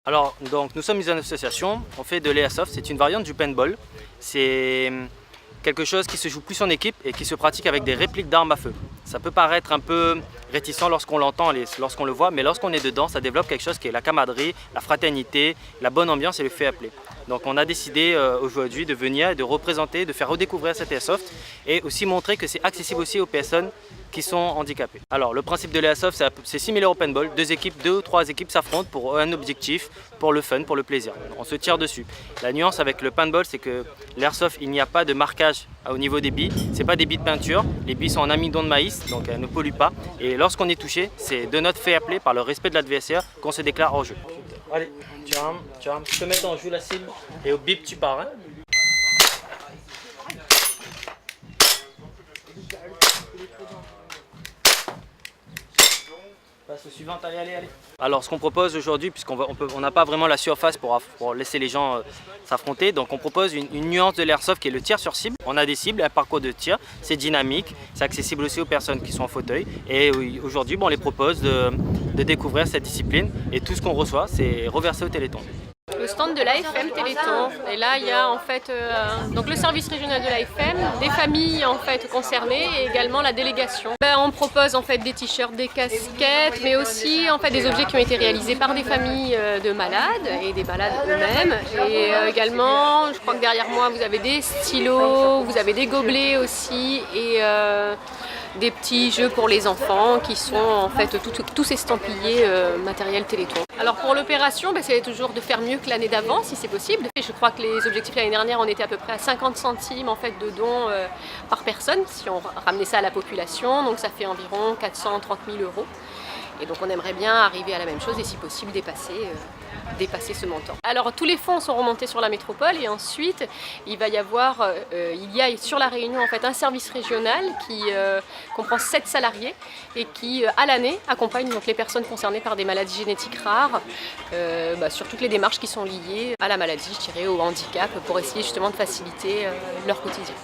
Alors, donc, nous sommes une association, on fait de l'airsoft, c'est une variante du paintball. C'est quelque chose qui se joue plus en équipe et qui se pratique avec des répliques d'armes à feu. Ça peut paraître un peu réticent lorsqu'on l'entend, lorsqu'on le voit, mais lorsqu'on est dedans, ça développe quelque chose qui est la camaraderie, la fraternité, la bonne ambiance et le fair play. Donc on a décidé aujourd'hui de venir et de représenter, de faire redécouvrir cet airsoft et aussi montrer que c'est accessible aussi aux personnes qui sont handicapées. Alors le principe de l'airsoft, c'est similaire au paintball, deux ou trois équipes s'affrontent pour un objectif, pour le fun, pour le plaisir. On se tire dessus. La nuance avec le paintball, c'est que l'airsoft, il n'y a pas de marquage au niveau des billes, c'est pas des billes de peinture, les billes sont en amidon de maïs, donc elles ne polluent pas. Et lorsqu'on est touché, c'est de notre fair play, par le respect de l'adversaire, qu'on se déclare hors jeu. Allez, tu armes, tu te mets en joue la cible et au bip tu pars. Hein. Passe au suivant, allez. Alors ce qu'on propose aujourd'hui, puisqu'on n'a pas vraiment la surface pour laisser les gens s'affronter, donc on propose une nuance de l'airsoft qui est le tir sur cible. On a des cibles, un parcours de tir, c'est dynamique, c'est accessible aussi aux personnes qui sont en fauteuil. Et aujourd'hui, on les propose de découvrir cette discipline et tout ce qu'on reçoit, c'est reversé au Téléthon. Le stand de l'AFM Téléthon, et là il y a en fait donc le service régional de l'AFM, des familles en fait concernées et également la délégation. On propose en fait des t-shirts, des casquettes, mais aussi en fait des objets qui ont été réalisés par des familles de malades et des malades eux-mêmes. Et également, je crois que derrière moi vous avez des stylos, vous avez des gobelets aussi et des petits jeux pour les enfants qui sont en fait tous estampillés matériel Téléthon. Alors pour l'opération, c'est toujours de faire mieux que l'année d'avant si c'est possible. Je crois que les objectifs l'année dernière on était à peu près à 50 centimes en fait de dons par personne si on ramenait ça à la population, donc ça fait environ 430 000 €. Et donc on aimerait bien arriver à la même chose et si possible dépasser ce montant. Alors tous les fonds sont remontés sur la métropole et ensuite il va y avoir, sur la Réunion en fait un service régional qui comprend 7 salariés et qui à l'année accompagne donc les personnes concernées par des maladies génétiques rares sur toutes les démarches qui sont liées à la maladie, je dirais, au handicap pour essayer justement de faciliter leur quotidien.